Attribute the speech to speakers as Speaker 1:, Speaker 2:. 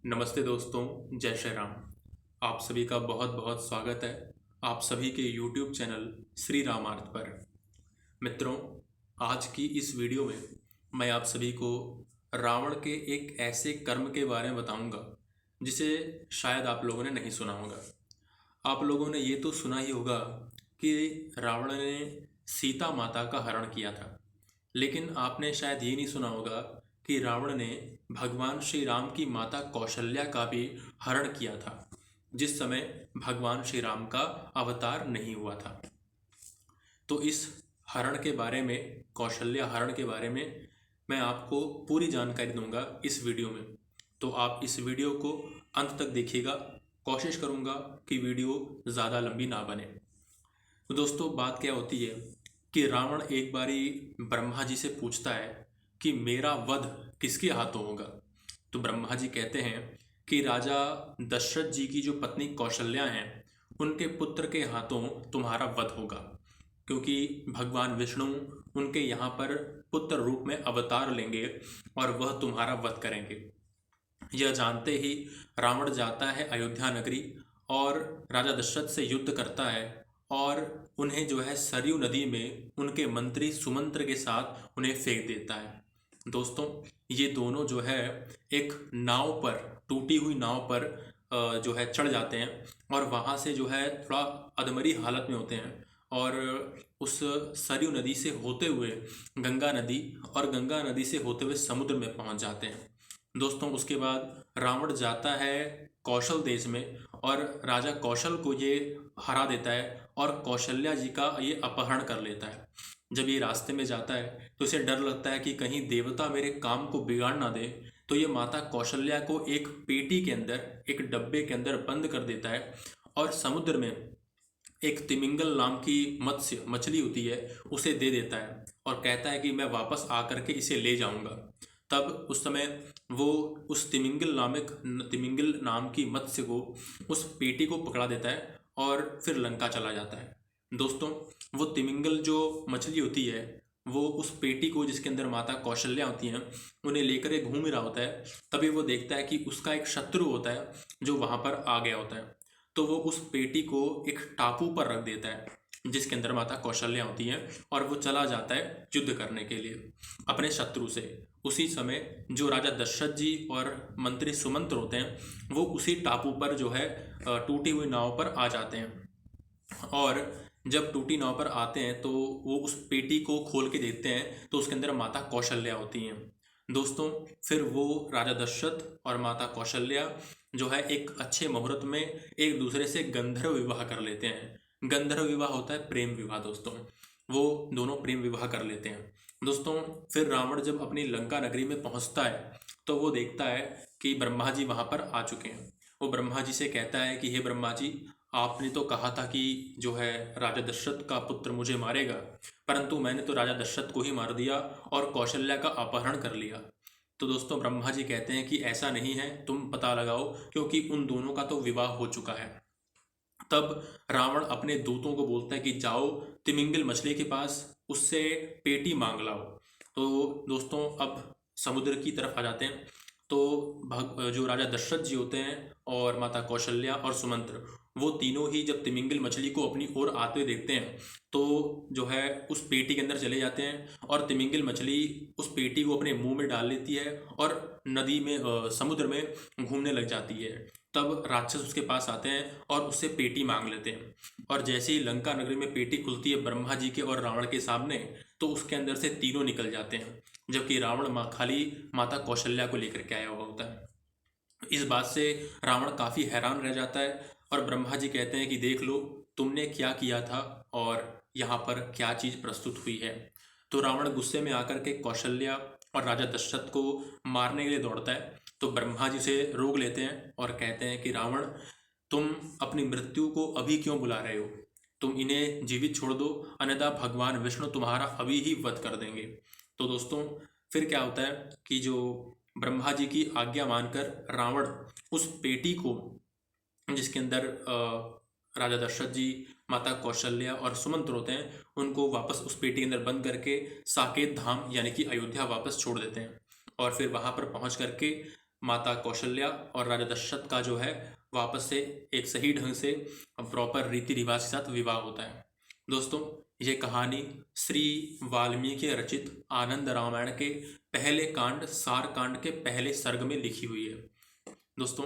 Speaker 1: नमस्ते दोस्तों, जय श्री राम। आप सभी का बहुत बहुत स्वागत है आप सभी के YouTube चैनल श्री रामार्थ पर। मित्रों, आज की इस वीडियो में मैं आप सभी को रावण के एक ऐसे कर्म के बारे में बताऊंगा जिसे शायद आप लोगों ने नहीं सुना होगा। आप लोगों ने ये तो सुना ही होगा कि रावण ने सीता माता का हरण किया था, लेकिन आपने शायद ये नहीं सुना होगा कि रावण ने भगवान श्री राम की माता कौशल्या का भी हरण किया था, जिस समय भगवान श्री राम का अवतार नहीं हुआ था। तो इस हरण के बारे में, कौशल्या हरण के बारे में मैं आपको पूरी जानकारी दूंगा इस वीडियो में। तो आप इस वीडियो को अंत तक देखिएगा। कोशिश करूंगा कि वीडियो ज़्यादा लंबी ना बने। तो दोस्तों, बात क्या होती है कि रावण एक बारी ब्रह्मा जी से पूछता है कि मेरा वध किसके हाथों होगा। तो ब्रह्मा जी कहते हैं कि राजा दशरथ जी की जो पत्नी कौशल्या हैं, उनके पुत्र के हाथों तुम्हारा वध होगा, क्योंकि भगवान विष्णु उनके यहाँ पर पुत्र रूप में अवतार लेंगे और वह तुम्हारा वध करेंगे। यह जानते ही रावण जाता है अयोध्या नगरी और राजा दशरथ से युद्ध करता है और उन्हें जो है सरयू नदी में उनके मंत्री सुमंत्र के साथ उन्हें फेंक देता है। दोस्तों, ये दोनों जो है एक नाव पर, टूटी हुई नाव पर जो है चढ़ जाते हैं और वहाँ से जो है थोड़ा अधमरी हालत में होते हैं और उस सरयू नदी से होते हुए गंगा नदी और गंगा नदी से होते हुए समुद्र में पहुँच जाते हैं। दोस्तों, उसके बाद रावण जाता है कौशल देश में और राजा कौशल को ये हरा देता है और कौशल्या जी का ये अपहरण कर लेता है। जब ये रास्ते में जाता है तो इसे डर लगता है कि कहीं देवता मेरे काम को बिगाड़ ना दे, तो ये माता कौशल्या को एक पेटी के अंदर, एक डब्बे के अंदर बंद कर देता है और समुद्र में एक तिमिंगल नाम की मत्स्य मछली होती है उसे दे देता है और कहता है कि मैं वापस आकर के इसे ले जाऊंगा। तब उस समय वो उस तिमिंगल नाम की मत्स्य को, उस पेटी को पकड़ा देता है और फिर लंका चला जाता है। दोस्तों, वो तिमिंगल जो मछली होती है वो उस पेटी को, जिसके अंदर माता कौशल्या होती हैं, उन्हें लेकर के घूम रहा होता है। तभी वो देखता है कि उसका एक शत्रु होता है जो वहाँ पर आ गया होता है। तो वो उस पेटी को एक टापू पर रख देता है जिसके अंदर माता कौशल्या होती हैं और वो चला जाता है युद्ध करने के लिए अपने शत्रु से। उसी समय जो राजा दशरथ जी और मंत्री सुमंत्र होते हैं वो उसी टापू पर जो है टूटी हुई नाव पर आ जाते हैं और जब टूटी नाव पर आते हैं तो वो उस पेटी को खोल के देखते हैं तो उसके अंदर माता कौशल्या होती हैं। दोस्तों, फिर वो राजा दशरथ और माता कौशल्या जो है एक अच्छे मुहूर्त में एक दूसरे से गंधर्व विवाह कर लेते हैं। गंधर्व विवाह होता है प्रेम विवाह। दोस्तों, वो दोनों प्रेम विवाह कर लेते हैं। दोस्तों, फिर रावण जब अपनी लंका नगरी में पहुंचता है तो वो देखता है कि ब्रह्मा जी वहां पर आ चुके हैं। वो ब्रह्मा जी से कहता है कि हे ब्रह्मा जी, आपने तो कहा था कि जो है राजा दशरथ का पुत्र मुझे मारेगा, परंतु मैंने तो राजा दशरथ को ही मार दिया और कौशल्या का अपहरण कर लिया। तो दोस्तों, ब्रह्मा जी कहते हैं कि ऐसा नहीं है, तुम पता लगाओ, क्योंकि उन दोनों का तो विवाह हो चुका है। तब रावण अपने दूतों को बोलता है कि जाओ तिमिंगल मछली के पास, उससे पेटी मांग लाओ। तो दोस्तों, अब समुद्र की तरफ आ जाते हैं तो जो राजा दशरथ जी होते हैं और माता कौशल्या और सुमंत्र, वो तीनों ही जब तिमिंगल मछली को अपनी ओर आते हुए देखते हैं तो जो है उस पेटी के अंदर चले जाते हैं और तिमिंगल मछली उस पेटी को अपने मुंह में डाल लेती है और नदी में, समुद्र में घूमने लग जाती है। तब राक्षस उसके पास आते हैं और उससे पेटी मांग लेते हैं और जैसे ही लंका नगरी में पेटी खुलती है ब्रह्मा जी के और रावण के सामने, तो उसके अंदर से तीनों निकल जाते हैं, जबकि रावण खाली माता कौशल्या को लेकर के आया हुआ होता है। इस बात से रावण काफ़ी हैरान रह जाता है और ब्रह्मा जी कहते हैं कि देख लो तुमने क्या किया था और यहाँ पर क्या चीज़ प्रस्तुत हुई है। तो रावण गुस्से में आकर के कौशल्या और राजा दशरथ को मारने के लिए दौड़ता है। तो ब्रह्मा जी से रोक लेते हैं और कहते हैं कि रावण, तुम अपनी मृत्यु को अभी क्यों बुला रहे हो? तुम इन्हें जीवित छोड़ दो, अन्यथा भगवान विष्णु तुम्हारा अभी ही वध कर देंगे। तो दोस्तों, फिर क्या होता है कि जो ब्रह्मा जी की आज्ञा मानकर रावण उस पेटी को, जिसके अंदर राजा दशरथ जी, माता कौशल्या और सुमंत्र होते हैं, उनको वापस उस पेटी के अंदर बंद करके साकेत धाम यानी कि अयोध्या वापस छोड़ देते हैं और फिर वहाँ पर पहुँच करके माता कौशल्या और राजा दशरथ का जो है वापस से एक सही ढंग से प्रॉपर रीति रिवाज के साथ विवाह होता है। दोस्तों, ये कहानी श्री वाल्मीकि रचित आनंद रामायण के पहले कांड सार कांड के पहले सर्ग में लिखी हुई है। दोस्तों,